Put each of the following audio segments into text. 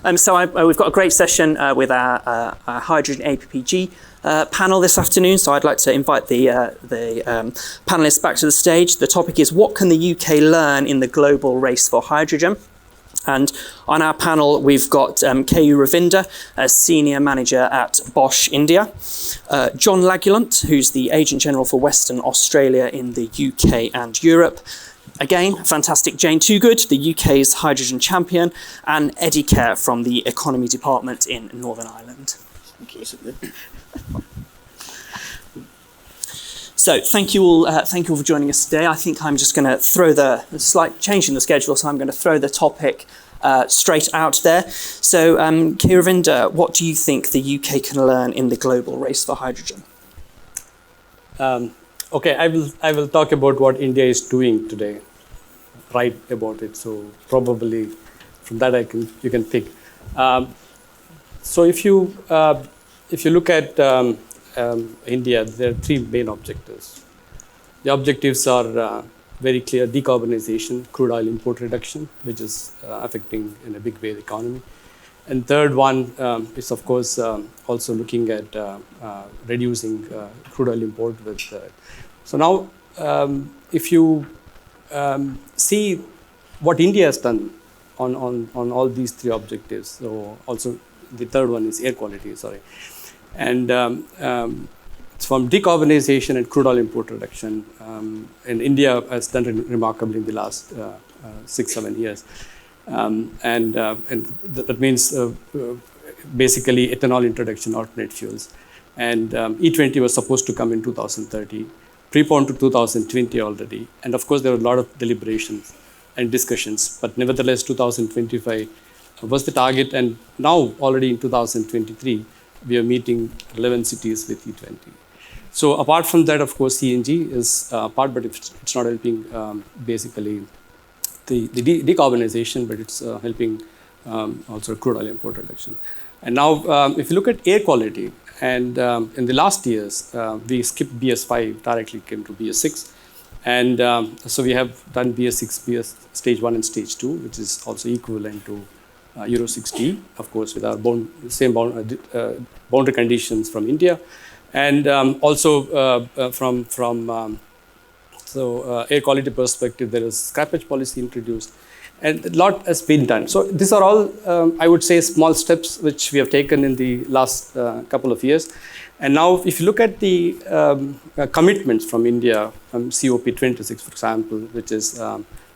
We've got a great session with our hydrogen APPG panel this afternoon. So I'd like to invite the panelists back to the stage. The topic is, what can the UK learn in the global race for hydrogen? And on our panel, we've got Kerr Ravindra, a senior manager at Bosch India, John Langoulant, who's the Agent General for Western Australia in the UK and Europe. Again, fantastic Jane Toogood, the UK's hydrogen champion, and Eddie Kerr from the Economy Department in Northern Ireland. So thank you all for joining us today. I think I'm just going to throw the slight change in the schedule, so I'm going to throw the topic straight out there. So Kerr Ravindra, what do you think the UK can learn in the global race for hydrogen? Okay, I will talk about what India is doing today, write about it. So probably from that you can pick. So if you look at India, there are three main objectives. The objectives are very clear: decarbonization, crude oil import reduction, which is affecting in a big way the economy. And third one is, of course, also looking at reducing crude oil import with. So now, if you see what India has done on all these three objectives, so also the third one is air quality, and it's from decarbonization and crude oil import reduction. And India has done remarkably in the last 6-7 years. And that means basically ethanol introduction, alternate fuels. And E20 was supposed to come in 2030, preponed to 2020 already. And of course, there were a lot of deliberations and discussions, but nevertheless, 2025 was the target. And now already in 2023, we are meeting 11 cities with E20. So apart from that, of course, CNG is part, but it's not helping basically the decarbonization, but it's helping also crude oil import reduction. And now, if you look at air quality, and in the last years, we skipped BS5, directly came to BS6. And so we have done BS6, BS stage 1 and stage 2, which is also equivalent to Euro 6D, of course, with our same boundary conditions from India. And also from air quality perspective, there is scrappage policy introduced, and a lot has been done. So these are all, I would say, small steps which we have taken in the last couple of years. And now, if you look at the commitments from India, COP26, for example, which is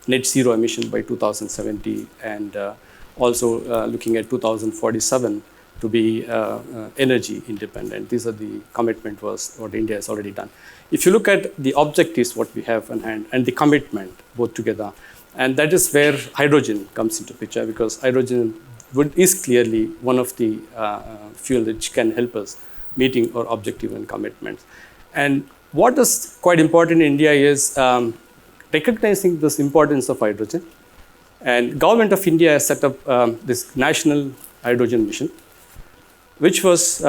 net zero emission by 2070, and also looking at 2047 to be energy independent. These are the commitment was what India has already done. If you look at the objectives, what we have on hand, and the commitment both together, and that is where hydrogen comes into picture, because hydrogen is clearly one of the fuel which can help us meeting our objective and commitments. And what is quite important in India is recognizing this importance of hydrogen. And Government of India has set up this National Hydrogen Mission, which was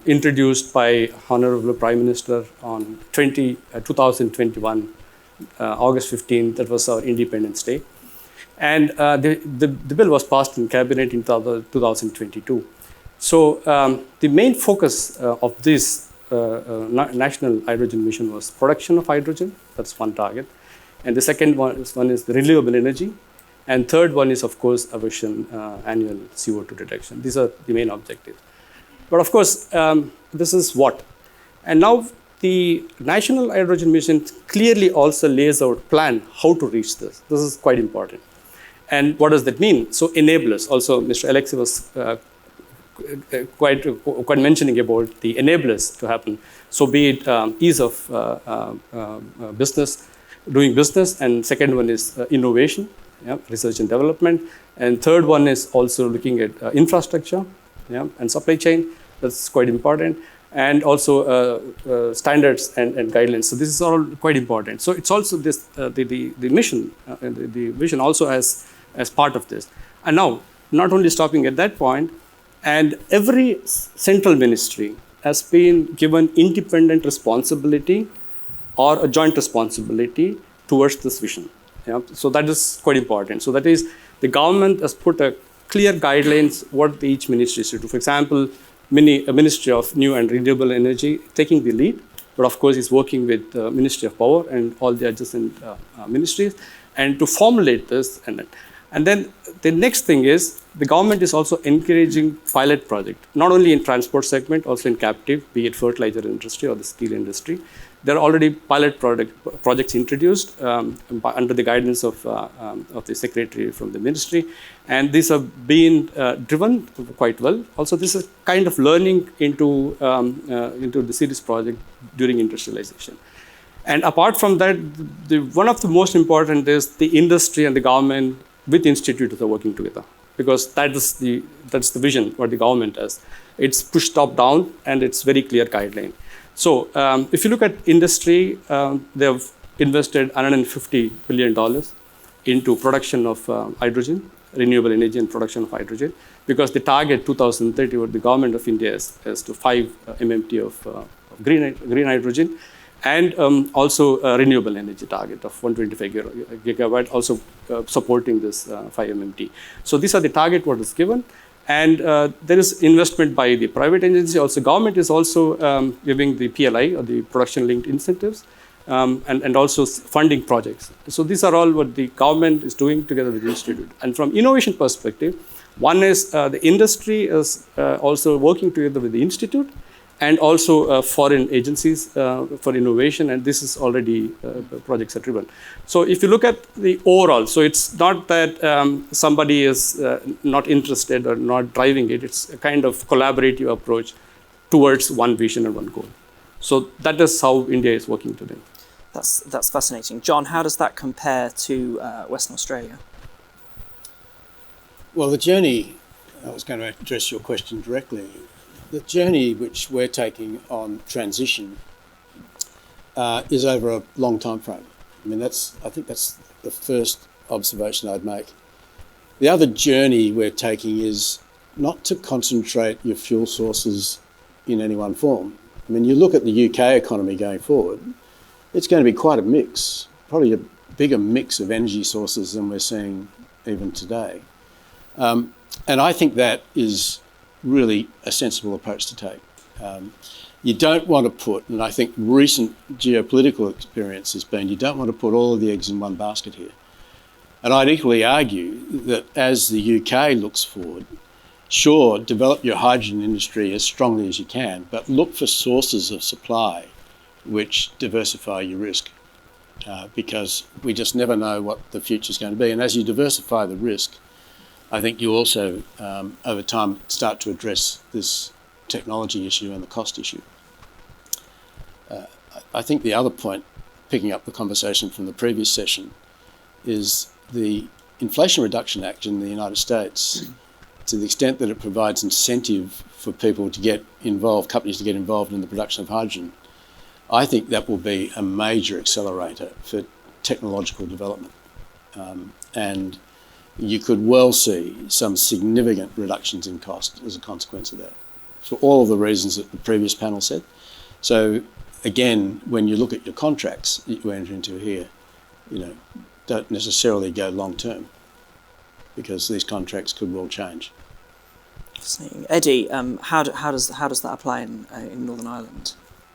introduced by Honorable Prime Minister on 2021, August 15th. That was our Independence Day. And the bill was passed in Cabinet in 2022. So the main focus of this National Hydrogen Mission was production of hydrogen. That's one target. And the second one is the renewable energy. And third one is, of course, our vision, annual CO2 reduction. These are the main objectives. But of course, this is what. And now the National Hydrogen Mission clearly also lays out a plan how to reach this. This is quite important. And what does that mean? So enablers. Also, Mr. Alexei was quite mentioning about the enablers to happen. So be it ease of doing business, and second one is innovation. Research and development, and third one is also looking at infrastructure, and supply chain. That's quite important, and also standards and guidelines. So this is all quite important. So it's also this the mission, the vision also as part of this. And now, not only stopping at that point, and every central ministry has been given independent responsibility or a joint responsibility towards this vision. So that is quite important. So that is, the government has put a clear guidelines what each ministry should do. For example, a Ministry of New and Renewable Energy taking the lead, but of course is working with the Ministry of Power and all the adjacent ministries, and to formulate this. And then the next thing is the government is also encouraging pilot project, not only in transport segment, also in captive, be it fertilizer industry or the steel industry. There are already pilot projects introduced under the guidance of the secretary from the ministry, and these have been driven quite well. Also, this is kind of learning into the series project during industrialization. And apart from that, one of the most important is the industry and the government with institutes are working together, because that's the vision what the government has. It's pushed top down and it's very clear guideline. So if you look at industry, they have invested $150 billion into production of hydrogen, renewable energy and production of hydrogen, because the target 2030 what the government of India is to 5 MMT of green hydrogen, and also a renewable energy target of 125 gigawatt, also supporting this 5 MMT. So these are the target what is given. And there is investment by the private agency. Also, government is also giving the PLI, or the production-linked incentives, and also funding projects. So these are all what the government is doing together with the institute. And from innovation perspective, one is the industry is also working together with the institute, and also foreign agencies for innovation, and this is already projects are driven. So if you look at the overall, so it's not that somebody is not interested or not driving it, it's a kind of collaborative approach towards one vision and one goal. So that is how India is working today. That's fascinating. John, how does that compare to Western Australia? Well, the journey, I was going to address your question directly. The journey which we're taking on transition is over a long time frame. I mean, I think that's the first observation I'd make. The other journey we're taking is not to concentrate your fuel sources in any one form. I mean, you look at the UK economy going forward, it's going to be quite a mix, probably a bigger mix of energy sources than we're seeing even today. And I think that is really a sensible approach to take. You don't want to put, and I think recent geopolitical experience has been, you don't want to put all of the eggs in one basket here. And I'd equally argue that as the UK looks forward, sure, develop your hydrogen industry as strongly as you can, but look for sources of supply which diversify your risk, because we just never know what the future is going to be. And as you diversify the risk, I think you also, over time, start to address this technology issue and the cost issue. I think the other point, picking up the conversation from the previous session, is the Inflation Reduction Act in the United States, to the extent that it provides incentive for people to get involved, companies to get involved in the production of hydrogen. I think that will be a major accelerator for technological development. And you could well see some significant reductions in cost as a consequence of that, for all of the reasons that the previous panel said. So again, when you look at your contracts that you enter into here, don't necessarily go long term, because these contracts could well change. Fascinating. Eddie, how does that apply in Northern Ireland?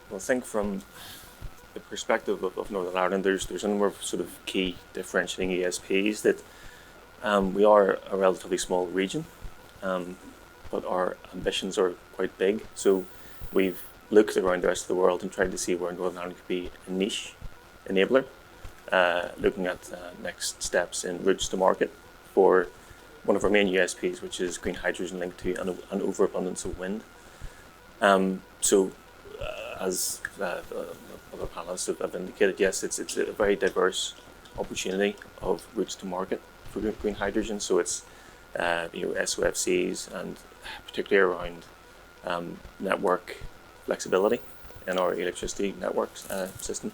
Well, I think from the perspective of Northern Ireland, there's a number of sort of key differentiating ESPs that we are a relatively small region, but our ambitions are quite big. So we've looked around the rest of the world and tried to see where Northern Ireland could be a niche enabler, looking at next steps in routes to market for one of our main USPs, which is green hydrogen linked to an overabundance of wind. As other panelists have indicated, yes, it's a very diverse opportunity of routes to market for green hydrogen. So it's SOFCs, and particularly around network flexibility in our electricity networks system.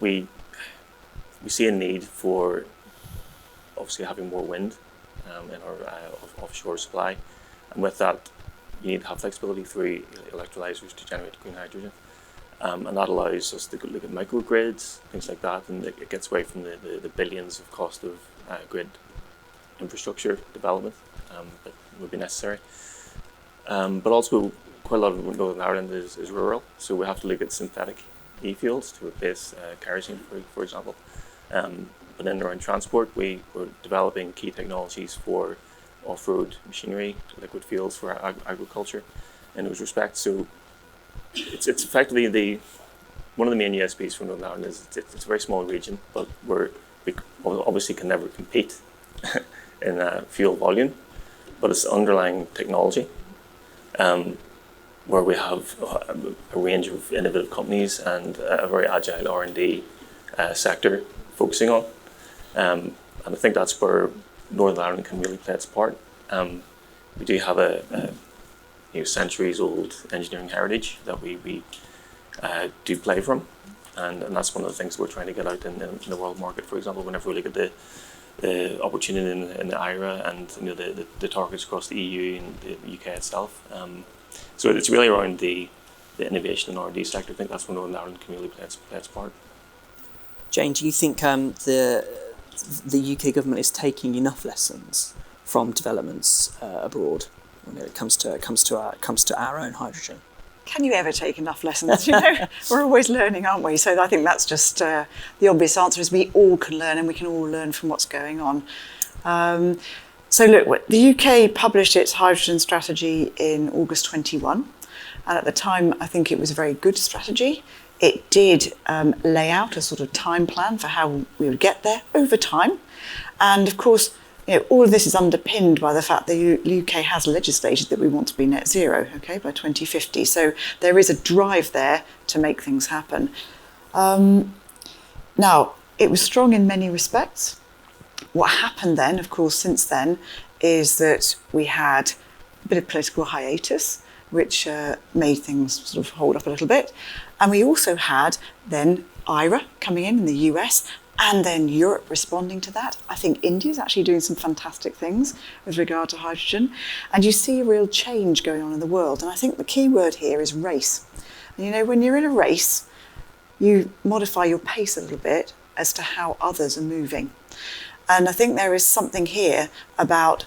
We see a need for obviously having more wind in our offshore supply, and with that you need to have flexibility through electrolyzers to generate green hydrogen. And that allows us to look at microgrids, things like that, and it gets away from the billions of cost of grid infrastructure development that would be necessary. But also, quite a lot of Northern Ireland is rural, so we have to look at synthetic e-fuels to replace kerosene, for example. But then around transport, we're developing key technologies for off-road machinery, liquid fuels for agriculture in those respects. So it's effectively one of the main USPs for Northern Ireland is it's a very small region, but we obviously can never compete in fuel volume, but it's underlying technology where we have a range of innovative companies and a very agile R&D sector focusing on. And I think that's where Northern Ireland can really play its part. We do have a centuries-old engineering heritage that we do play from, and that's one of the things we're trying to get out in the world market. For example, whenever we look at the opportunity in the IRA and the targets across the EU and the UK itself. So it's really around the innovation and R&D sector. I think that's where Northern Ireland can really play its part. Jane, do you think the UK government is taking enough lessons from developments abroad when it comes to our own hydrogen? Can you ever take enough lessons? We're always learning, aren't we? So I think that's just the obvious answer is we all can learn, and we can all learn from what's going on. So look, the UK published its hydrogen strategy in August 21, and at the time I think it was a very good strategy. It did lay out a sort of time plan for how we would get there over time, and of course all of this is underpinned by the fact that the UK has legislated that we want to be net zero, by 2050. So there is a drive there to make things happen. Now, it was strong in many respects. What happened then, of course, since then, is that we had a bit of political hiatus, which made things sort of hold up a little bit. And we also had then IRA coming in the US, and then Europe responding to that. I think India's actually doing some fantastic things with regard to hydrogen. And you see a real change going on in the world. And I think the key word here is race. And when you're in a race, you modify your pace a little bit as to how others are moving. And I think there is something here about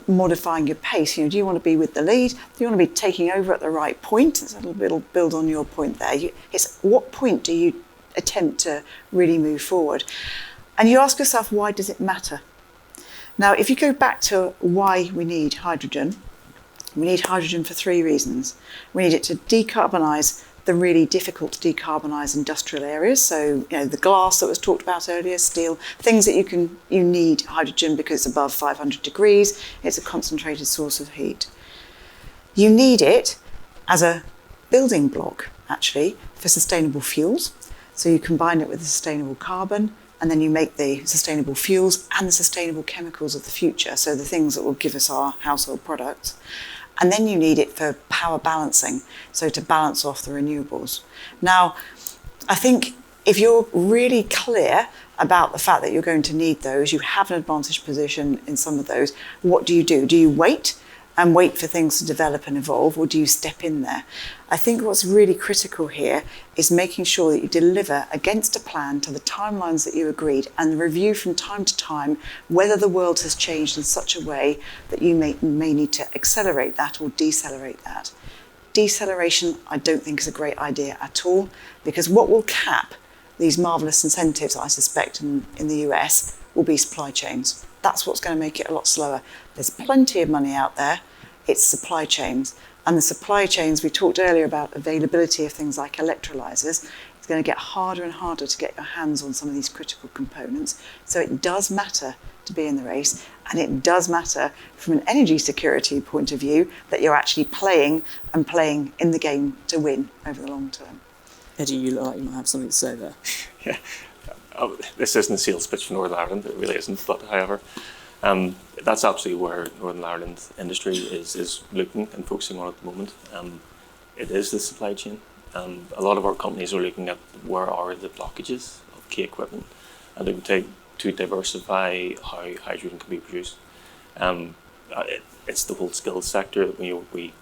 modifying your pace. Do you want to be with the lead? Do you want to be taking over at the right point? It's a little bit build on your point there. It's what point do you attempt to really move forward? And you ask yourself, why does it matter? Now, if you go back to why we need hydrogen for 3 reasons. We need it to decarbonise the really difficult to decarbonise industrial areas. So, the glass that was talked about earlier, steel, things that you need hydrogen because it's above 500 degrees. It's a concentrated source of heat. You need it as a building block, actually, for sustainable fuels. So you combine it with the sustainable carbon, and then you make the sustainable fuels and the sustainable chemicals of the future, so the things that will give us our household products. And then you need it for power balancing, so to balance off the renewables. Now, I think if you're really clear about the fact that you're going to need those, you have an advantaged position in some of those, what do? Do you wait and wait for things to develop and evolve, or do you step in there? I think what's really critical here is making sure that you deliver against a plan to the timelines that you agreed, and review from time to time whether the world has changed in such a way that you may need to accelerate that or decelerate that. Deceleration, I don't think, is a great idea at all, because what will cap these marvellous incentives, I suspect, in the US, will be supply chains. That's what's going to make it a lot slower. There's plenty of money out there. It's supply chains. And the supply chains, we talked earlier about availability of things like electrolyzers. It's going to get harder and harder to get your hands on some of these critical components. So it does matter to be in the race. And it does matter from an energy security point of view that you're actually playing in the game to win over the long term. Eddie, you look like you might have something to say there. Yeah. This isn't a sales pitch for Northern Ireland, it really isn't, but however, that's absolutely where Northern Ireland industry is looking and focusing on at the moment. It is the supply chain. A lot of our companies are looking at where are the blockages of key equipment, and looking to diversify how hydrogen can be produced. It's the whole skills sector that we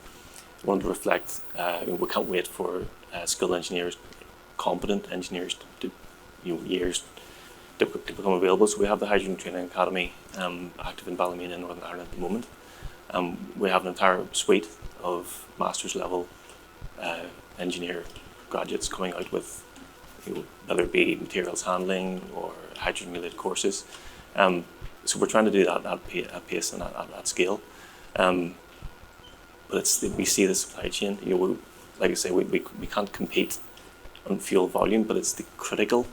want to reflect. We can't wait for skilled engineers, competent engineers to years to become available. So we have the Hydrogen Training Academy active in Ballymena in Northern Ireland at the moment. We have an entire suite of master's level engineer graduates coming out with, whether it be materials handling or hydrogen related courses. So we're trying to do that at pace and at that scale. But we see the supply chain, like I say, we can't compete on fuel volume, but it's the critical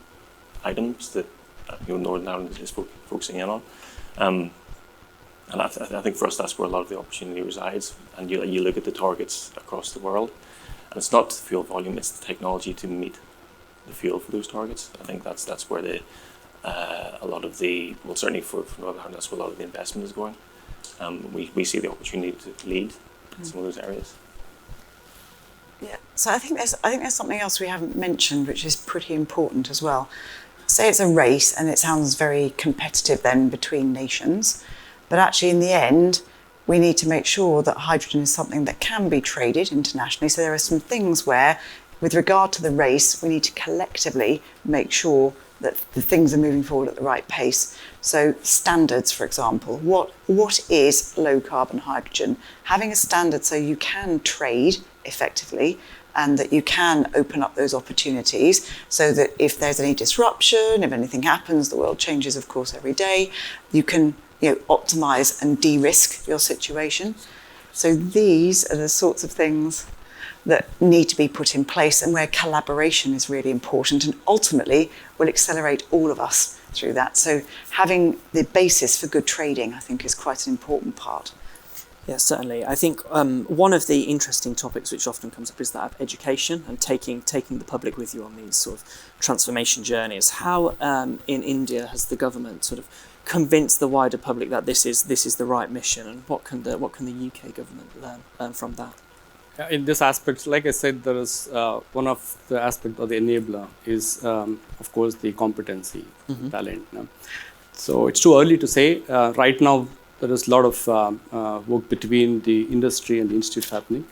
items that Northern Ireland is focusing in on. And I think for us, that's where a lot of the opportunity resides. And you look at the targets across the world, and it's not the fuel volume, it's the technology to meet the fuel for those targets. I think that's where a lot of the, well, certainly for Northern Ireland, that's where a lot of the investment is going. We see the opportunity to lead in some of those areas. Yeah, so I think there's something else we haven't mentioned, which is pretty important as well. Say it's a race, and it sounds very competitive then between nations, but actually in the end, we need to make sure that hydrogen is something that can be traded internationally. So there are some things where, with regard to the race, we need to collectively make sure that the things are moving forward at the right pace. So standards, for example, what is low carbon hydrogen? Having a standard so you can trade effectively and that you can open up those opportunities so that if there's any disruption, if anything happens, the world changes, of course, every day, you can optimize and de-risk your situation. So these are the sorts of things that need to be put in place and where collaboration is really important and ultimately will accelerate all of us through that. So having the basis for good trading, I think, is quite an important part. Yeah, certainly. I think one of the interesting topics which often comes up is that of education and taking the public with you on these sort of transformation journeys. How in India has the government sort of convinced the wider public that this is the right mission, and what can the UK government learn from that? In this aspect, like I said, there is one of the aspects of the enabler is, of course, the competency, talent. So it's too early to say. Right now, there is a lot of work between the industry and the institute happening.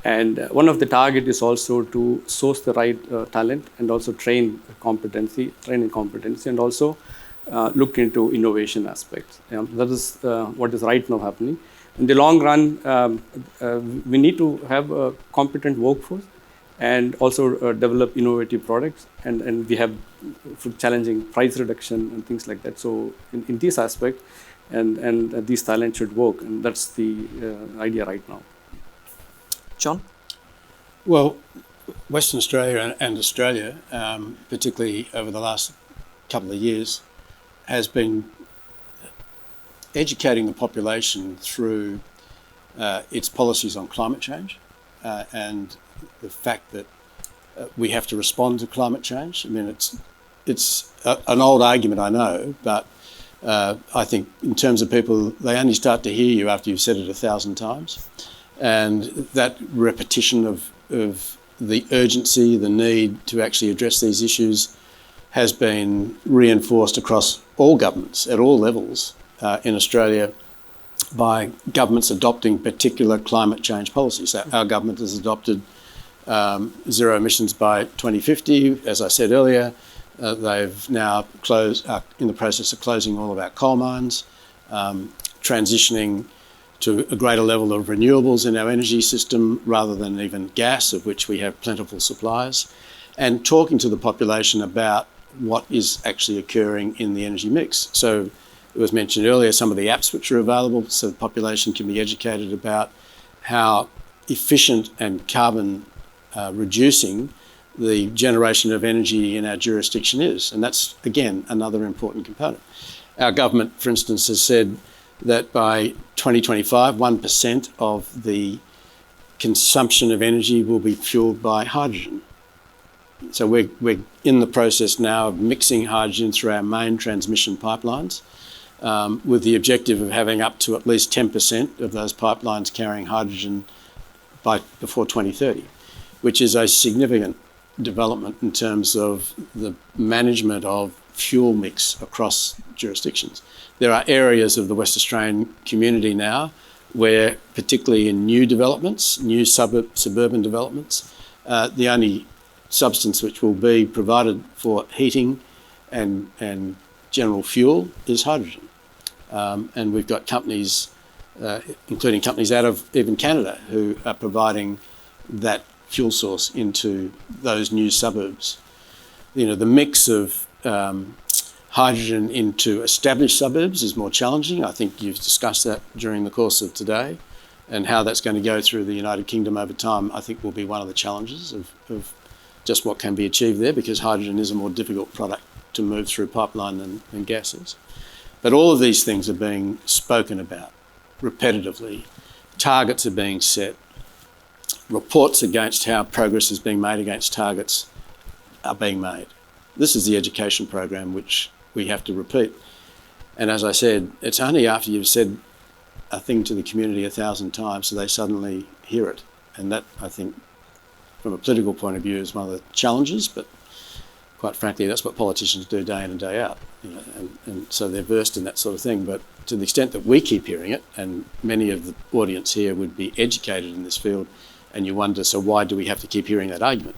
And one of the target is also to source the right talent and also train in competency, and also look into innovation aspects. That is what is right now happening. In the long run, we need to have a competent workforce and also develop innovative products. And we have challenging price reduction and things like that. So in this aspect, and these talents should work. And that's the idea right now. John? Well, Western Australia and Australia, particularly over the last couple of years, has been educating the population through its policies on climate change and the fact that we have to respond to climate change. I mean, it's an old argument, I know, but I think in terms of people, they only start to hear you after you've said it 1,000 times. And that repetition of the urgency, the need to actually address these issues has been reinforced across all governments at all levels in Australia by governments adopting particular climate change policies. Our government has adopted zero emissions by 2050. As I said earlier, they've now in the process of closing all of our coal mines, transitioning to a greater level of renewables in our energy system rather than even gas, of which we have plentiful supplies, and talking to the population about what is actually occurring in the energy mix. So it was mentioned earlier, some of the apps which are available so the population can be educated about how efficient and carbon reducing the generation of energy in our jurisdiction is. And that's, again, another important component. Our government, for instance, has said that by 2025, 1% of the consumption of energy will be fueled by hydrogen. So we're in the process now of mixing hydrogen through our main transmission pipelines with the objective of having up to at least 10% of those pipelines carrying hydrogen before 2030, which is a significant development in terms of the management of fuel mix across jurisdictions. There are areas of the West Australian community now where, particularly in new developments, new suburban developments, the only substance which will be provided for heating and general fuel is hydrogen. And we've got companies, including companies out of even Canada, who are providing that fuel source into those new suburbs. You know, the mix of hydrogen into established suburbs is more challenging. I think you've discussed that during the course of today, and how that's going to go through the United Kingdom over time, I think will be one of the challenges of just what can be achieved there, because hydrogen is a more difficult product to move through pipeline than gases. But all of these things are being spoken about repetitively. Targets are being set. Reports against how progress is being made against targets are being made. This is the education program which we have to repeat. And as I said, it's only after you've said a thing to the community 1,000 times so they suddenly hear it. And that, I think, from a political point of view, is one of the challenges, but quite frankly, that's what politicians do day in and day out. You know, and so they're versed in that sort of thing. But to the extent that we keep hearing it, and many of the audience here would be educated in this field, and you wonder, so why do we have to keep hearing that argument?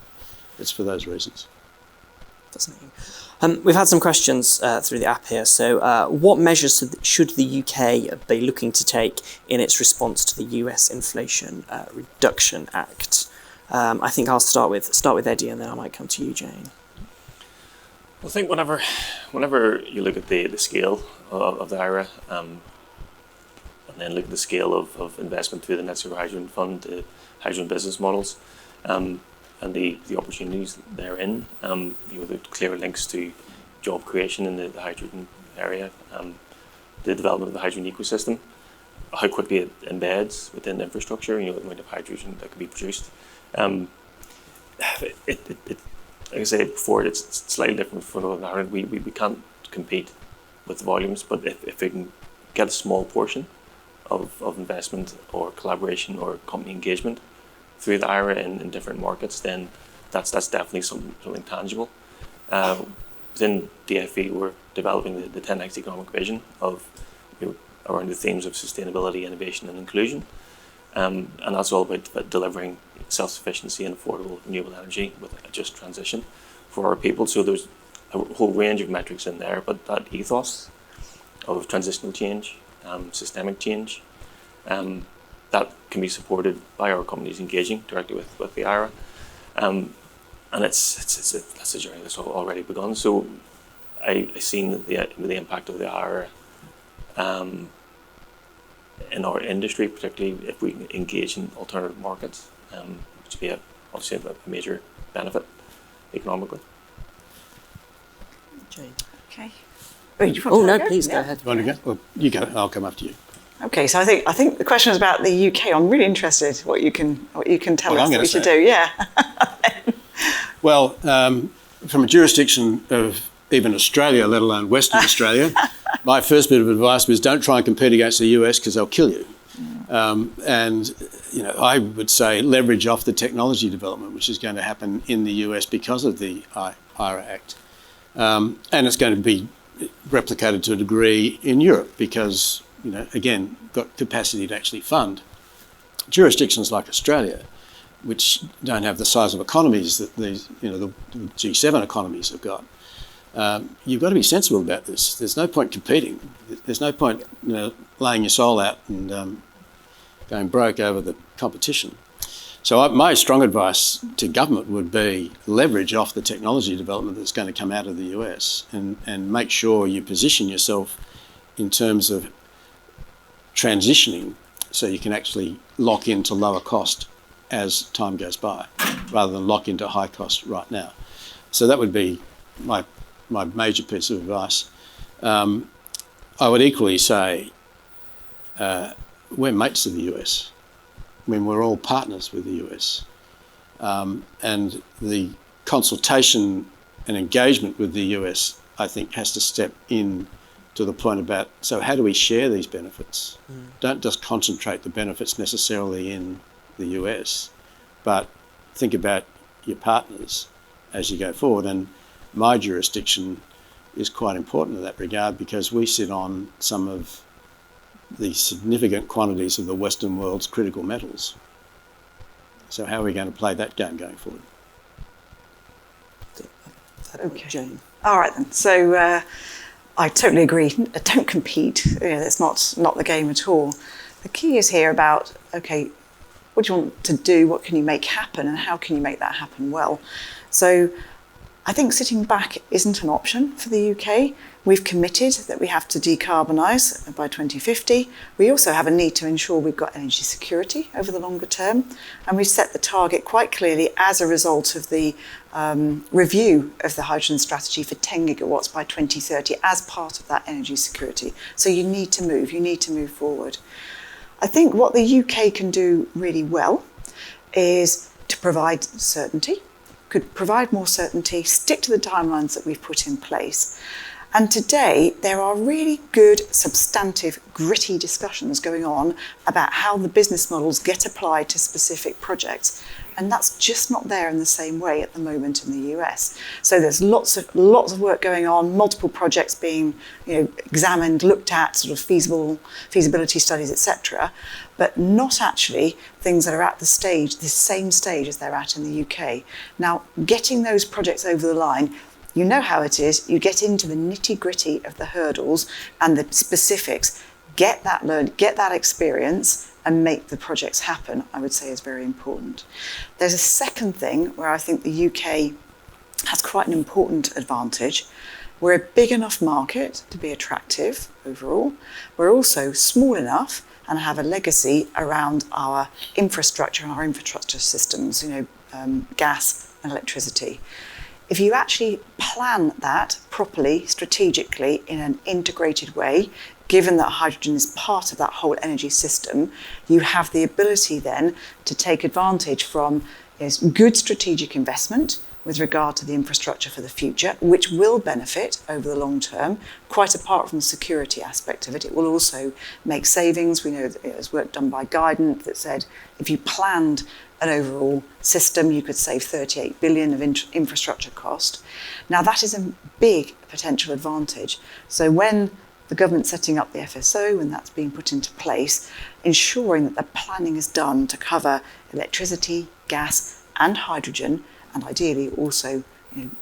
It's for those reasons. Fascinating. We've had some questions through the app here. So what measures should the UK be looking to take in its response to the US Inflation Reduction Act? I think I'll start with Eddie, and then I might come to you, Jane. I think whenever you look at the scale of the IRA, and then look at the scale of investment through the Net Zero Hydrogen Fund, the hydrogen business models, and the opportunities therein, the clear links to job creation in the hydrogen area, the development of the hydrogen ecosystem, how quickly it embeds within the infrastructure, the amount of hydrogen that could be produced. Like I said before, it's slightly different from Northern Ireland. We can't compete with the volumes, but if we can get a small portion of investment or collaboration or company engagement through the IRA in different markets, then that's definitely something tangible. Within DFE, we're developing the 10x economic vision of around the themes of sustainability, innovation, and inclusion, and that's all about delivering self-sufficiency and affordable renewable energy with a just transition for our people. So there's a whole range of metrics in there, but that ethos of transitional change, systemic change, that can be supported by our companies engaging directly with the IRA, and that's a journey that's already begun. So I've seen the impact of the IRA in our industry, particularly if we engage in alternative markets, which would be obviously a major benefit economically. Jane. Okay. Please go ahead. You want to go? Well, you go. I'll come after you. Okay, so I think the question was about the UK. I'm really interested what you can tell us that we should do. Yeah. Well, from a jurisdiction of even Australia, let alone Western Australia, my first bit of advice was don't try and compete against the US because they'll kill you. And I would say leverage off the technology development, which is going to happen in the US because of the IRA Act, and it's going to be replicated to a degree in Europe because again, got capacity to actually fund. Jurisdictions like Australia, which don't have the size of economies that the G7 economies have got, you've got to be sensible about this. There's no point competing. There's no point laying your soul out and going broke over the competition. So my strong advice to government would be leverage off the technology development that's going to come out of the US and make sure you position yourself in terms of transitioning so you can actually lock into lower cost as time goes by rather than lock into high cost right now. So that would be my major piece of advice. I would equally say we're mates of the US. I mean, we're all partners with the US. And the consultation and engagement with the US, I think, has to step in to the point about, so how do we share these benefits? Don't just concentrate the benefits necessarily in the US, but think about your partners as you go forward. And my jurisdiction is quite important in that regard because we sit on some of the significant quantities of the Western world's critical metals. So how are we going to play that game going forward? Okay. Jane. All right then. So I totally agree. Don't compete. That's not the game at all. The key is here about, okay, what do you want to do? What can you make happen? And how can you make that happen well? So I think sitting back isn't an option for the UK. We've committed that we have to decarbonise by 2050. We also have a need to ensure we've got energy security over the longer term. And we set the target quite clearly as a result of the review of the hydrogen strategy for 10 gigawatts by 2030 as part of that energy security. So you need to move forward. I think what the UK can do really well is to provide certainty, could provide more certainty, stick to the timelines that we've put in place. And today, there are really good, substantive, gritty discussions going on about how the business models get applied to specific projects. And that's just not there in the same way at the moment in the US. So there's lots of work going on, multiple projects being examined, looked at, sort of feasibility studies, etc. But not actually things that are at the same stage as they're at in the UK. Now, getting those projects over the line, you know how it is. You get into the nitty-gritty of the hurdles and the specifics. Get that learned, get that experience, and make the projects happen, I would say is very important. There's a second thing where I think the UK has quite an important advantage. We're a big enough market to be attractive overall. We're also small enough and have a legacy around our infrastructure and our infrastructure systems, gas and electricity. If you actually plan that properly, strategically, in an integrated way, given that hydrogen is part of that whole energy system, you have the ability then to take advantage from good strategic investment with regard to the infrastructure for the future, which will benefit over the long term, quite apart from the security aspect of it. It will also make savings. We know that there's work done by Guidance that said if you planned an overall system, you could save 38 billion of infrastructure cost. Now that is a big potential advantage. So when the government's setting up the FSO and that's being put into place, ensuring that the planning is done to cover electricity, gas and hydrogen, and ideally also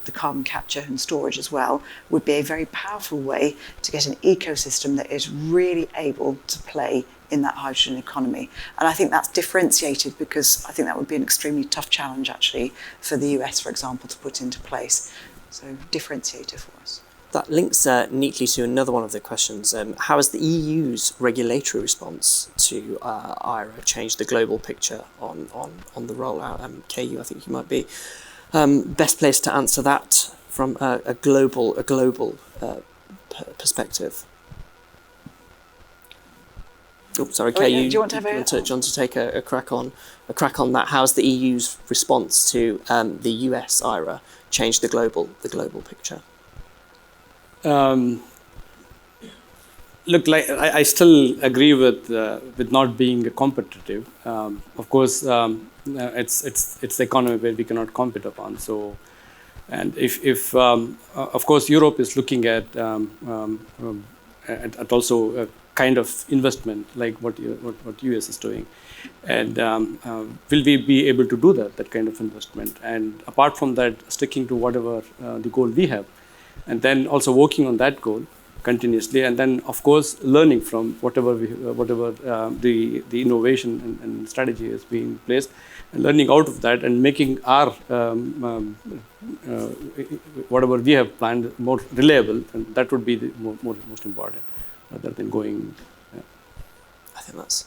the carbon capture and storage as well, would be a very powerful way to get an ecosystem that is really able to play in that hydrogen economy. And I think that's differentiated because I think that would be an extremely tough challenge actually for the US, for example, to put into place. So differentiator for us. That links neatly to another one of the questions. How has the EU's regulatory response to IRA changed the global picture on the rollout? KU, I think you might be best placed to answer that from a global perspective. Oh, sorry, KU. Do you want to take a crack on that? How's the EU's response to the US IRA changed the global picture? Look, I still agree with not being competitive. Of course, it's the economy where we cannot compete upon. So, and if of course Europe is looking at also a kind of investment like what US is doing, and will we be able to do that kind of investment? And apart from that, sticking to whatever the goal we have, and then also working on that goal continuously, and then of course learning from whatever the innovation and strategy is being placed, and learning out of that and making our whatever we have planned more reliable, and that would be the most important, rather than going. I think that's.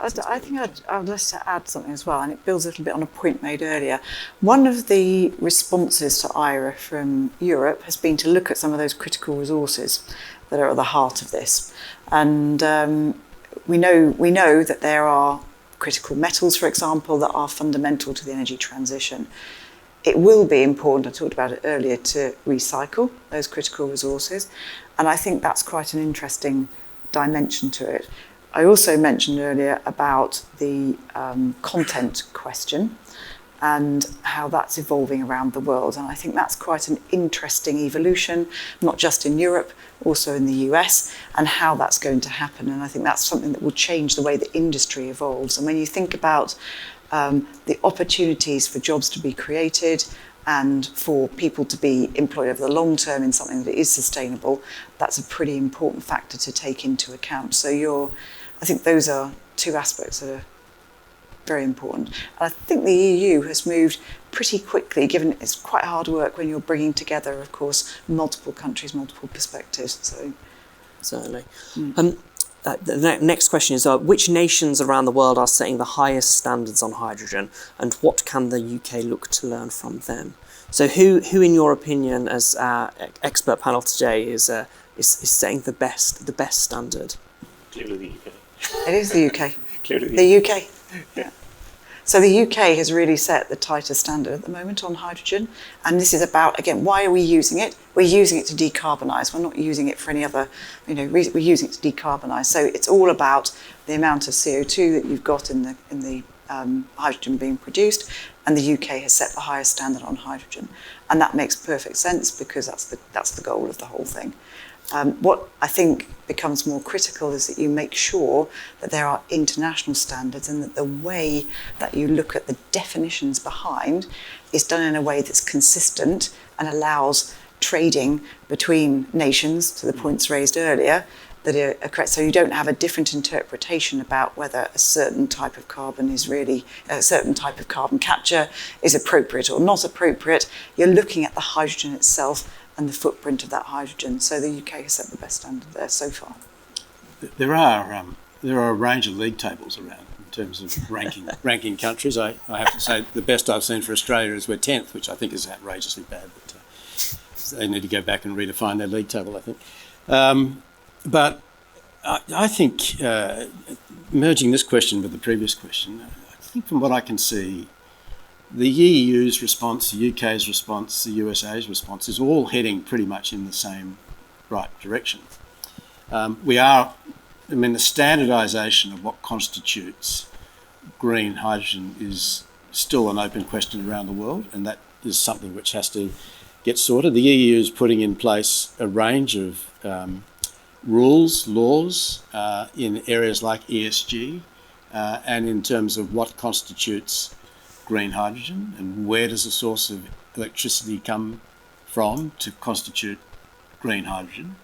I think I'd like to add something as well, and it builds a little bit on a point made earlier. One of the responses to IRA from Europe has been to look at some of those critical resources that are at the heart of this. And we know that there are critical metals, for example, that are fundamental to the energy transition. It will be important, I talked about it earlier, to recycle those critical resources. And I think that's quite an interesting dimension to it. I also mentioned earlier about the content question and how that's evolving around the world. And I think that's quite an interesting evolution, not just in Europe, also in the US, and how that's going to happen. And I think that's something that will change the way the industry evolves. And when you think about the opportunities for jobs to be created, and for people to be employed over the long term in something that is sustainable, that's a pretty important factor to take into account. So I think those are two aspects that are very important. And I think the EU has moved pretty quickly, given it's quite hard work when you're bringing together, of course, multiple countries, multiple perspectives. So certainly. The next question is, which nations around the world are setting the highest standards on hydrogen, and what can the UK look to learn from them? So who in your opinion, as our expert panel today, is setting the best standard? Clearly the UK. it is the UK. Clearly The UK. Yeah. So the UK has really set the tightest standard at the moment on hydrogen. And this is about, again, why are we using it? We're using it to decarbonise. We're not using it for any other, we're using it to decarbonise. So it's all about the amount of CO2 that you've got in the hydrogen being produced. And the UK has set the highest standard on hydrogen. And that makes perfect sense because that's the goal of the whole thing. What I think becomes more critical is that you make sure that there are international standards and that the way that you look at the definitions behind is done in a way that's consistent and allows trading between nations, to the points raised earlier, that are correct. So you don't have a different interpretation about whether a certain type of carbon is really, a certain type of carbon capture is appropriate or not appropriate. You're looking at the hydrogen itself and the footprint of that hydrogen. So the UK has set the best standard there so far. There are a range of league tables around in terms of ranking countries. I have to say the best I've seen for Australia is we're 10th, which I think is outrageously bad. But they need to go back and redefine their league table, I think. But I think merging this question with the previous question, I think from what I can see, the EU's response, the UK's response, the USA's response is all heading pretty much in the same right direction. The standardisation of what constitutes green hydrogen is still an open question around the world, and that is something which has to get sorted. The EU is putting in place a range of rules, laws in areas like ESG and in terms of what constitutes green hydrogen and where does the source of electricity come from to constitute green hydrogen.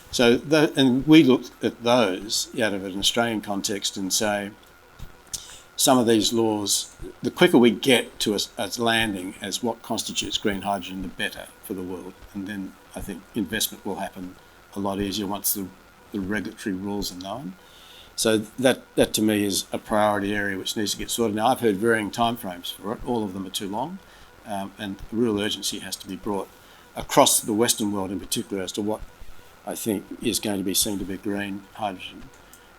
So, and we look at those out of an Australian context and say, some of these laws, the quicker we get to a landing as what constitutes green hydrogen, the better for the world. And then I think investment will happen a lot easier once the regulatory rules are known. So that to me is a priority area which needs to get sorted. Now, I've heard varying timeframes for it. All of them are too long, and real urgency has to be brought across the Western world in particular as to what I think is going to be seen to be green hydrogen,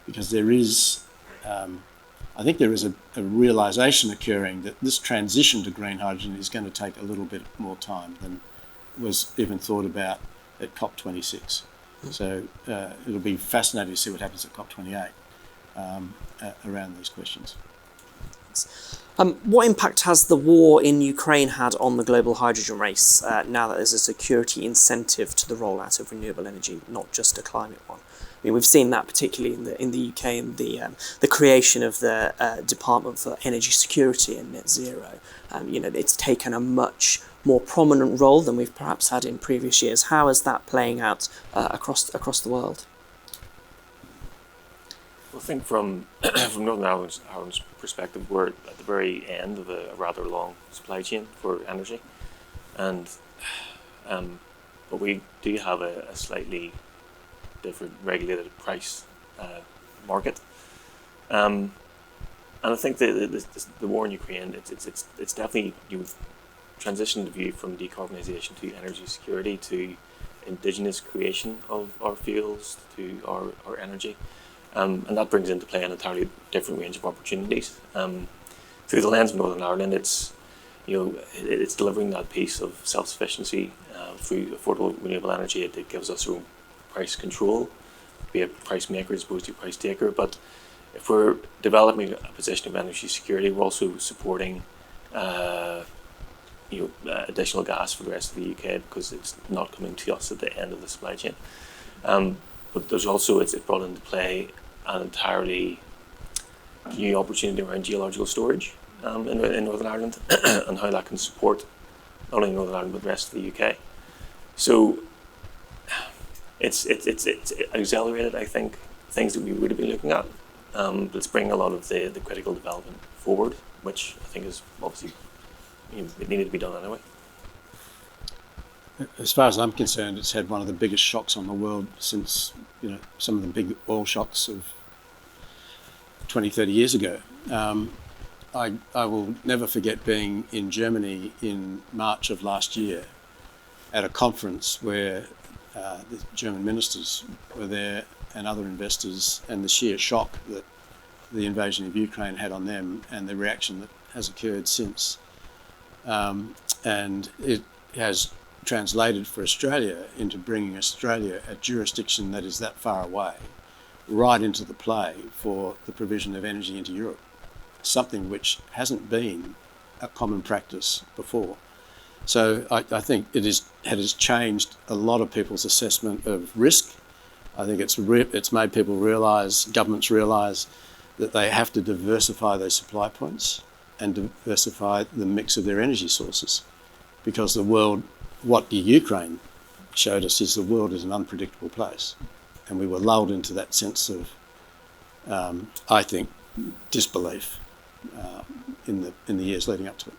because there is, I think there is a realisation occurring that this transition to green hydrogen is going to take a little bit more time than was even thought about at COP26. So it'll be fascinating to see what happens at COP28 around these questions. What impact has the war in Ukraine had on the global hydrogen race now that there's a security incentive to the rollout of renewable energy, not just a climate one? I mean, we've seen that particularly in the UK and the creation of the Department for Energy Security and Net Zero. It's taken a much more prominent role than we've perhaps had in previous years. How is that playing out across the world? Well, I think from Northern Ireland's perspective, we're at the very end of a rather long supply chain for energy, and but we do have a slightly different regulated price market, and I think the war in Ukraine it's definitely transitioned the view from decarbonisation to energy security to indigenous creation of our fuels to our energy. And that brings into play an entirely different range of opportunities. Through the lens of Northern Ireland, it's delivering that piece of self-sufficiency through affordable renewable energy. It gives us our own price control, be a price maker as opposed to a price taker. But if we're developing a position of energy security, we're also supporting additional gas for the rest of the UK because it's not coming to us at the end of the supply chain. But there's also, it's brought into play an entirely new opportunity around geological storage in Northern Ireland and how that can support not only Northern Ireland but the rest of the UK. So it's accelerated, I think, things that we would have been looking at. Let's bring a lot of the critical development forward, which I think is obviously, it needed to be done anyway. As far as I'm concerned, it's had one of the biggest shocks on the world since, some of the big oil shocks of 20, 30 years ago. I will never forget being in Germany in March of last year at a conference where the German ministers were there and other investors, and the sheer shock that the invasion of Ukraine had on them and the reaction that has occurred since. And it has translated for Australia into bringing Australia, a jurisdiction that is that far away, right into the play for the provision of energy into Europe, something which hasn't been a common practice before. So I think it has changed a lot of people's assessment of risk. I think it's made people realise, governments realise, that they have to diversify their supply points and diversify the mix of their energy sources, because the world, what the Ukraine showed us, is the world is an unpredictable place, and we were lulled into that sense of, I think, disbelief in the years leading up to it.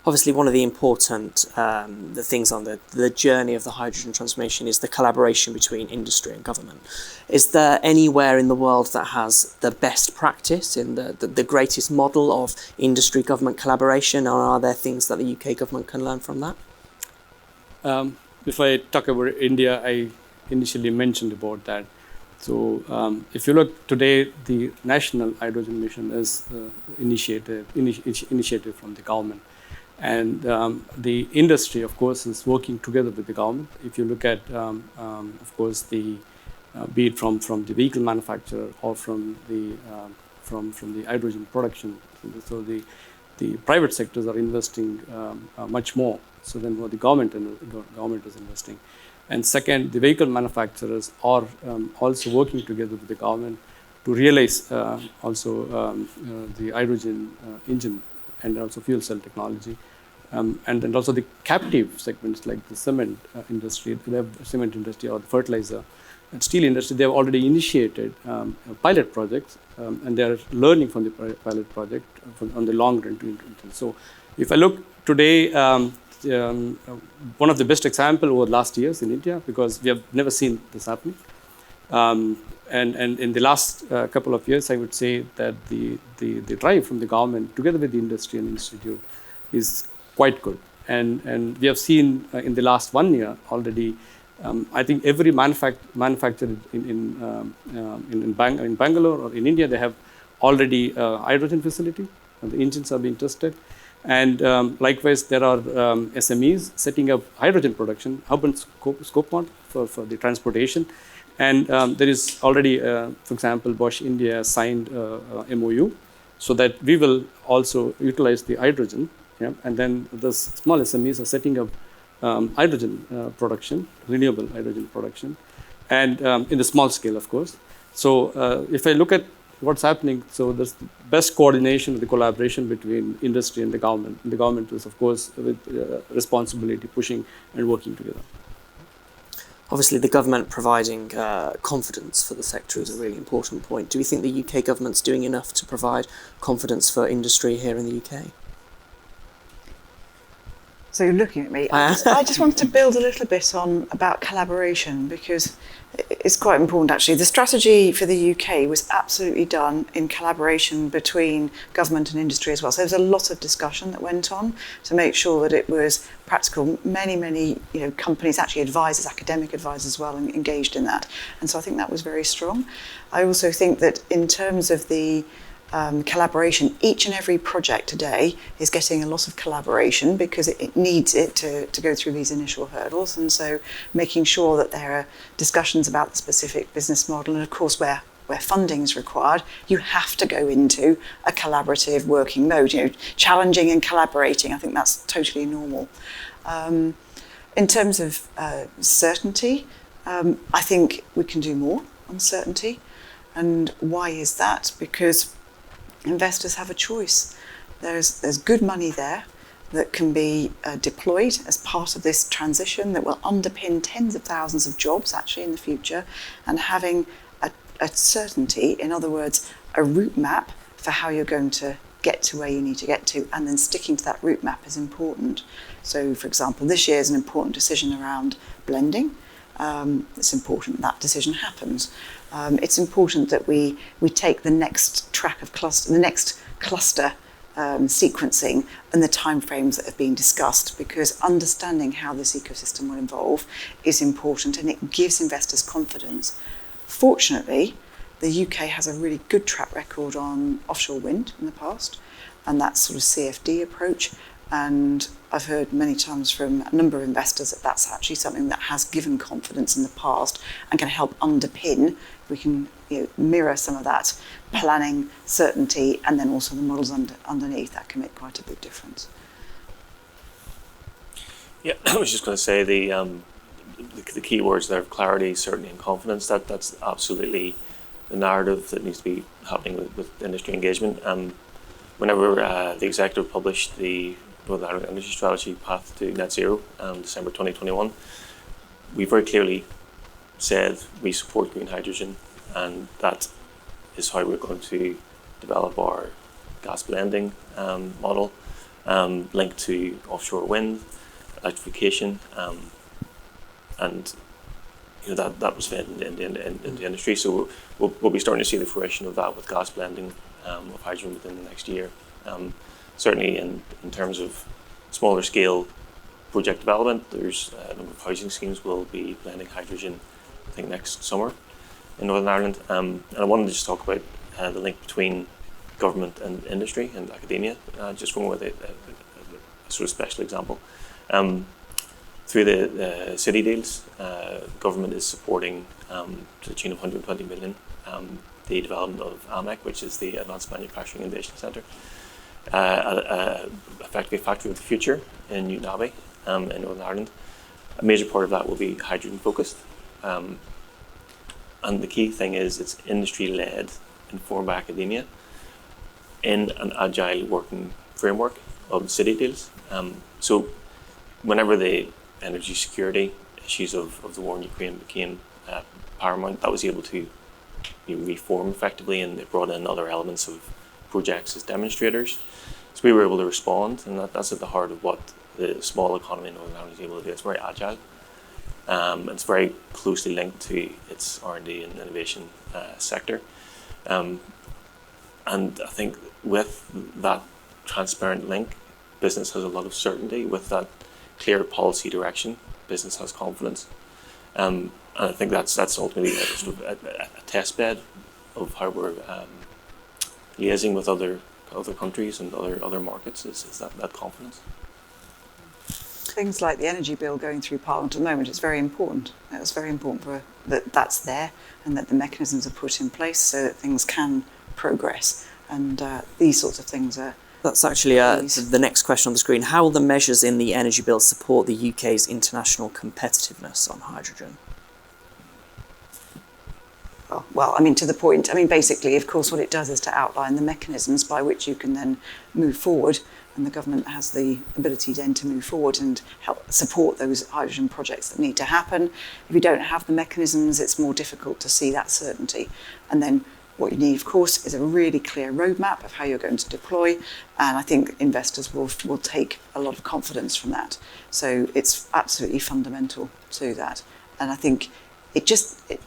Obviously, one of the important the things on the journey of the hydrogen transformation is the collaboration between industry and government. Is there anywhere in the world that has the best practice in the greatest model of industry-government collaboration, or are there things that the UK government can learn from that? If I talk about India, I initially mentioned about that. So if you look today, the National Hydrogen Mission is initiative from the government. And the industry, of course, is working together with the government. If you look at, of course, be it from the vehicle manufacturer or from the hydrogen production, so the private sectors are investing much more so than what the government is investing. And second, the vehicle manufacturers are also working together with the government to realize also the hydrogen engine and also fuel cell technology. And then also the captive segments like the cement industry, or the fertilizer and steel industry, they have already initiated pilot projects, and they are learning from the pilot project on the long run. So if I look today, one of the best examples over last years in India, because we have never seen this happening. And in the last couple of years, I would say that the drive from the government together with the industry and institute is quite good. And we have seen in the last 1 year already, I think every manufacturer in Bangalore or in India, they have already a hydrogen facility, and the engines are being tested. And likewise, there are SMEs setting up hydrogen production, hub and scope model for the transportation. And there is already, for example, Bosch India signed a MOU so that we will also utilize the hydrogen. Yeah? And then the small SMEs are setting up hydrogen production, renewable hydrogen production, and in the small scale, of course. So if I look at what's happening, so there's the best coordination, the collaboration between industry and the government. And the government is, of course, with responsibility, pushing and working together. Obviously, the government providing confidence for the sector is a really important point. Do we think the UK government's doing enough to provide confidence for industry here in the UK? So you're looking at me. I just wanted to build a little bit on about collaboration, because it's quite important actually. The strategy for the UK was absolutely done in collaboration between government and industry as well. So there was a lot of discussion that went on to make sure that it was practical. Many companies, actually advisors, academic advisors as well, engaged in that. And so I think that was very strong. I also think that in terms of the collaboration, each and every project today is getting a lot of collaboration because it needs it to go through these initial hurdles. And so making sure that there are discussions about the specific business model, and of course where funding is required, you have to go into a collaborative working mode, challenging and collaborating. I think that's totally normal. In terms of certainty, I think we can do more on certainty. And why is that? Because investors have a choice. There's good money there. that can be deployed as part of this transition that will underpin tens of thousands of jobs actually in the future, and having a certainty, in other words, a route map for how you're going to get to where you need to get to, and then sticking to that route map is important. So, for example, this year is an important decision around blending. It's important that decision happens. It's important that we take the next track of cluster, the next cluster sequencing and the timeframes that have been discussed, because understanding how this ecosystem will evolve is important, and it gives investors confidence. Fortunately, the UK has a really good track record on offshore wind in the past, and that sort of CFD approach. And I've heard many times from a number of investors that that's actually something that has given confidence in the past and can help underpin. We can mirror some of that planning certainty, and then also the models underneath that can make quite a big difference. Yeah, I was just going to say the key words there of clarity, certainty, and confidence. That's absolutely the narrative that needs to be happening with industry engagement. Whenever the executive published the Northern Ireland Energy Strategy Path to Net Zero, December 2021, we very clearly said we support green hydrogen, and that is how we're going to develop our gas blending model, linked to offshore wind, electrification, and that was fed in the industry. So we'll be starting to see the fruition of that with gas blending of hydrogen within the next year. Certainly in terms of smaller scale project development, there's a number of housing schemes will be blending hydrogen, I think, next summer in Northern Ireland. And I wanted to just talk about the link between government and industry and academia, just from with a sort of special example. Through the city deals, government is supporting, to the tune of 120 million, the development of AMEC, which is the Advanced Manufacturing Innovation Centre, effectively a factory of the future in Newton in Northern Ireland. A major part of that will be hydrogen focused. And the key thing is it's industry-led, informed by academia, in an agile working framework of the city deals. So whenever the energy security issues of the war in Ukraine became paramount, that was able to reform effectively, and it brought in other elements of projects as demonstrators. So we were able to respond, and that's at the heart of what the small economy in Northern Ireland is able to do. It's very agile. It's very closely linked to its R&D and innovation sector. And I think with that transparent link, business has a lot of certainty. With that clear policy direction, business has confidence. And I think that's ultimately a test bed of how we're liaising with other countries and other markets, is that confidence. Things like the energy bill going through Parliament at the moment is very important. It's very important that's there, and that the mechanisms are put in place so that things can progress. And these sorts of things are... That's actually the next question on the screen. How will the measures in the energy bill support the UK's international competitiveness on hydrogen? Well, I mean, to the point. I mean, basically, of course, what it does is to outline the mechanisms by which you can then move forward, and the government has the ability then to move forward and help support those hydrogen projects that need to happen. If you don't have the mechanisms, it's more difficult to see that certainty. And then what you need, of course, is a really clear roadmap of how you're going to deploy, and I think investors will take a lot of confidence from that. So it's absolutely fundamental to that. And I think it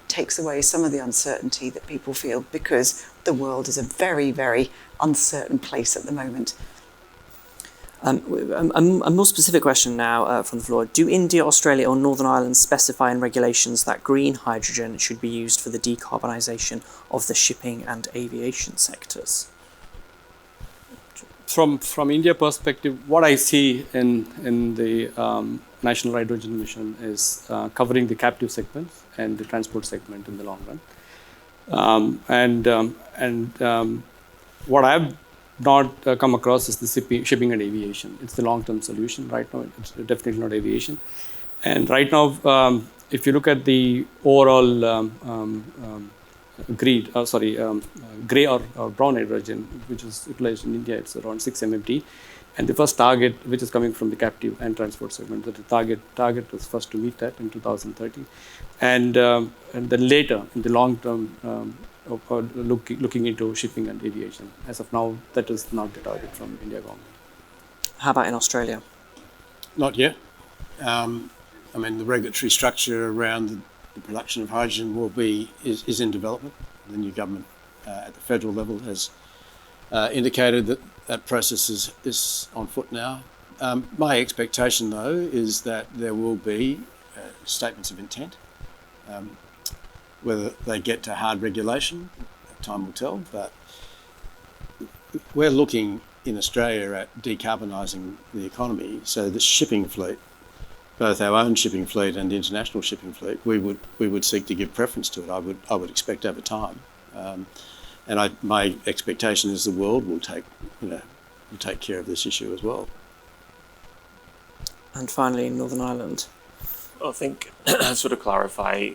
takes away some of the uncertainty that people feel, because the world is a very, very uncertain place at the moment. A more specific question now from the floor. Do India, Australia or Northern Ireland specify in regulations that green hydrogen should be used for the decarbonisation of the shipping and aviation sectors? From India perspective, what I see in the National Hydrogen Mission is covering the captive segments and the transport segment in the long run. What I've not come across is the shipping and aviation. It's the long-term solution right now. It's definitely not aviation. And right now, if you look at the overall gray or brown hydrogen, which is utilized in India, it's around 6 MMT. And the first target, which is coming from the captive and transport segment, that the target was first to meet that in 2030, and then later in the long term, looking into shipping and aviation. As of now, that is not the target from India government. How about in Australia? Not yet. I mean, the regulatory structure around the production of hydrogen is in development. The new government at the federal level has indicated that process is on foot now. My expectation, though, is that there will be statements of intent. Whether they get to hard regulation, time will tell, but we're looking in Australia at decarbonising the economy, so the shipping fleet, both our own shipping fleet and the international shipping fleet, we would seek to give preference to it. I would expect over time, and my expectation is the world will take care of this issue as well. And finally, in Northern Ireland. I think sort of clarify.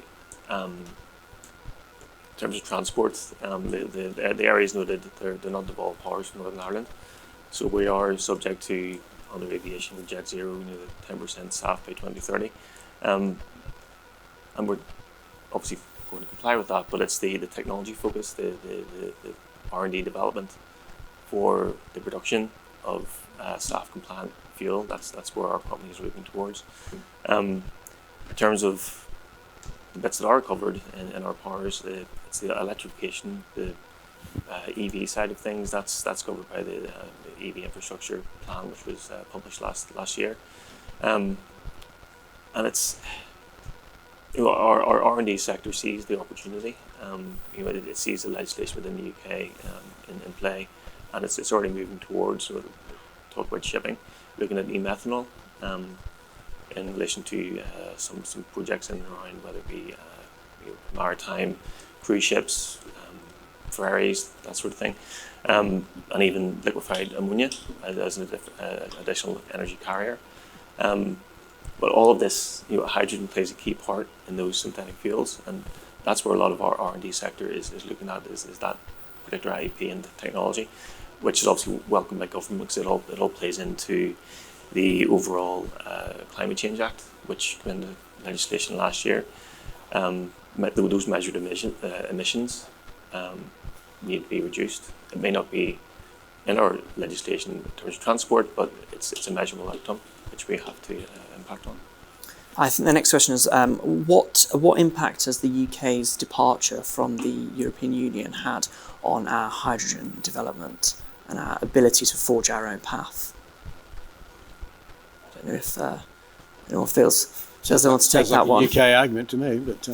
In terms of transport, the areas noted that they're not devolved powers from Northern Ireland, so we are subject to, under aviation and Jet Zero, the 10% SAF by 2030, and we're obviously going to comply with that. But it's the technology focus, the R&D development for the production of SAF compliant fuel. That's where our company is moving towards. In terms of the bits that are covered in our powers, it's the electrification, the EV side of things. That's covered by the EV infrastructure plan, which was published last year, and it's our R&D sector sees the opportunity. It sees the legislation within the UK in play, and it's already moving towards. Talk about shipping, looking at e-methanol. In relation to some projects in and around, whether it be maritime, cruise ships, ferries, that sort of thing, and even liquefied ammonia as an additional energy carrier. But all of this, hydrogen plays a key part in those synthetic fuels, and that's where a lot of our R&D sector is looking at is that particular IP and the technology, which is obviously welcomed by government because it all plays into the overall Climate Change Act, which came into legislation last year. Those measured emissions need to be reduced. It may not be in our legislation in terms of transport, but it's a measurable outcome which we have to impact on. I think the next question is, what impact has the UK's departure from the European Union had on our hydrogen development and our ability to forge our own path? I don't know if anyone feels they want to take that one. UK argument to me, but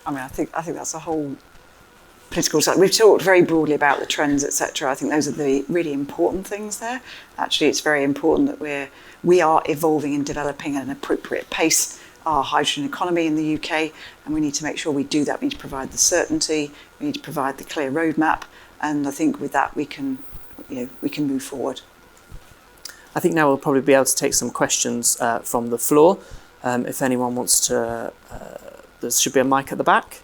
I mean, I think that's a whole political side. We've talked very broadly about the trends, etc. I think those are the really important things there. Actually, it's very important that we are evolving and developing at an appropriate pace our hydrogen economy in the UK, and we need to make sure we do that. We need to provide the certainty, we need to provide the clear roadmap, and I think with that we can move forward. I think now we'll probably be able to take some questions from the floor. If anyone wants to, there should be a mic at the back.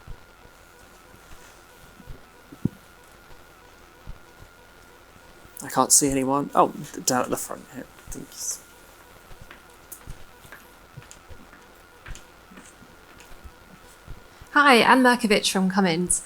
I can't see anyone. Oh, down at the front here. Thanks. Hi, Anne Merkovich from Cummins.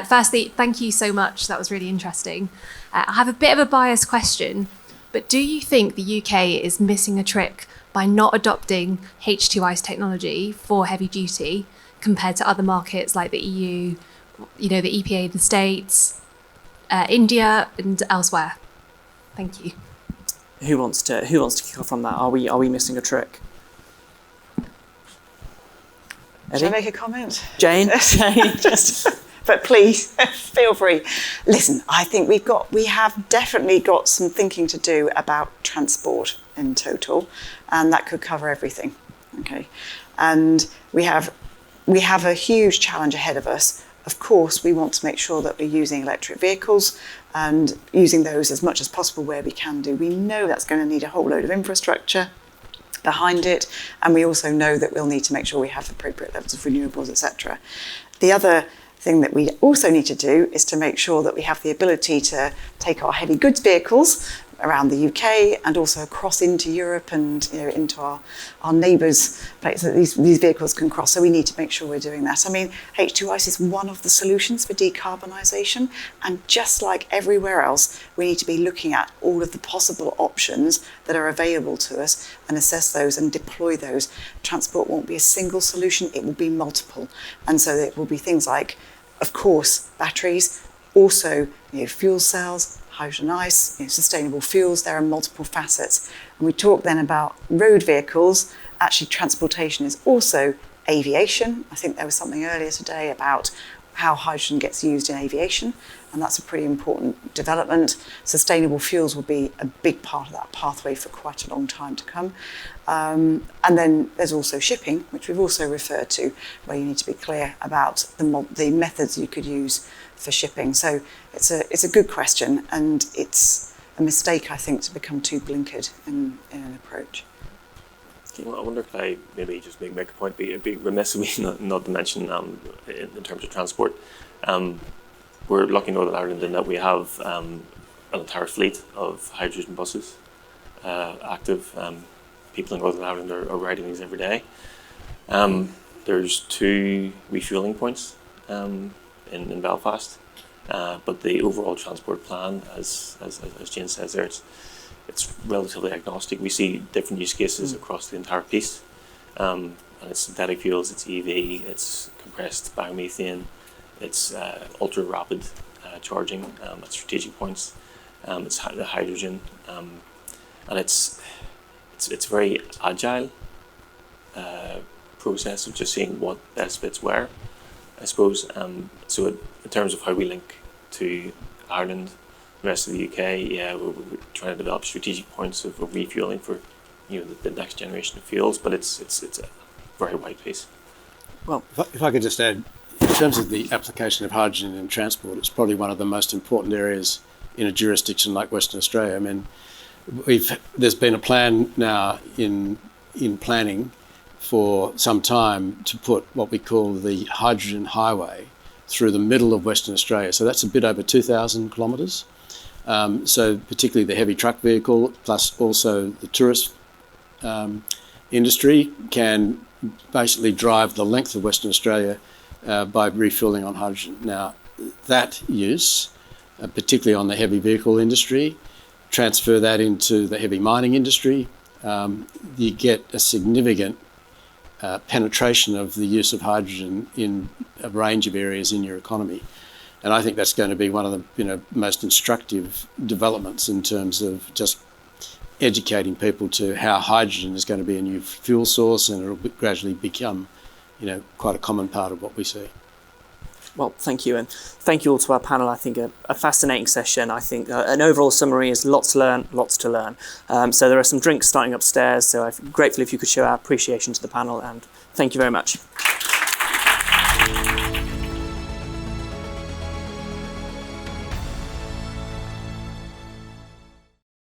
Firstly, thank you so much. That was really interesting. I have a bit of a biased question, but do you think the UK is missing a trick by not adopting H2ICE technology for heavy duty compared to other markets like the EU, the EPA in the States, India and elsewhere? Thank you. Who wants to kick off on that? Are we missing a trick? Shall I make a comment? Jane? But please, feel free. Listen, I think we have definitely got some thinking to do about transport in total, and that could cover everything. Okay, and we have a huge challenge ahead of us. Of course, we want to make sure that we're using electric vehicles and using those as much as possible where we can do. We know that's going to need a whole load of infrastructure behind it, and we also know that we'll need to make sure we have appropriate levels of renewables, etc. The other thing that we also need to do is to make sure that we have the ability to take our heavy goods vehicles around the UK and also across into Europe and into our neighbours' places that these vehicles can cross. So we need to make sure we're doing that. I mean, H2ICE is one of the solutions for decarbonisation, and just like everywhere else, we need to be looking at all of the possible options that are available to us and assess those and deploy those. Transport won't be a single solution, it will be multiple. And so it will be things like, of course, batteries, also fuel cells, hydrogen ICE, sustainable fuels. There are multiple facets. And we talk then about road vehicles. Actually, transportation is also aviation. I think there was something earlier today about how hydrogen gets used in aviation, and that's a pretty important development. Sustainable fuels will be a big part of that pathway for quite a long time to come. And then there's also shipping, which we've also referred to, where you need to be clear about the methods you could use for shipping. So it's a good question, and it's a mistake, I think, to become too blinkered in an approach. Well, I wonder if I maybe just make a point, be remiss of me not to mention in terms of transport. We're lucky in Northern Ireland in that we have an entire fleet of hydrogen buses active. People in Northern Ireland are riding these every day. There's 2 refuelling points in Belfast, but the overall transport plan, as Jane says there, it's relatively agnostic. We see different use cases across the entire piece, and it's synthetic fuels, it's EV, it's compressed biomethane, it's ultra rapid charging at strategic points, it's the hydrogen, and it's a very agile process of just seeing what best fits where, I suppose. So in terms of how we link to Ireland, the rest of the UK, we're trying to develop strategic points of refueling for the next generation of fuels, but it's a very wide piece. Well, if I could just add, in terms of the application of hydrogen in transport, it's probably one of the most important areas in a jurisdiction like Western Australia. I mean, there's been a plan now in planning for some time to put what we call the hydrogen highway through the middle of Western Australia. So that's a bit over 2,000 kilometres. So particularly the heavy truck vehicle, plus also the tourist industry, can basically drive the length of Western Australia by refuelling on hydrogen. Now, that use, particularly on the heavy vehicle industry, transfer that into the heavy mining industry, you get a significant penetration of the use of hydrogen in a range of areas in your economy. And I think that's going to be one of the most instructive developments in terms of just educating people to how hydrogen is going to be a new fuel source, and it'll gradually become quite a common part of what we see. Well, thank you, and thank you all to our panel. I think a fascinating session. I think an overall summary is lots to learn. So there are some drinks starting upstairs, so I'm grateful if you could show our appreciation to the panel, and thank you very much.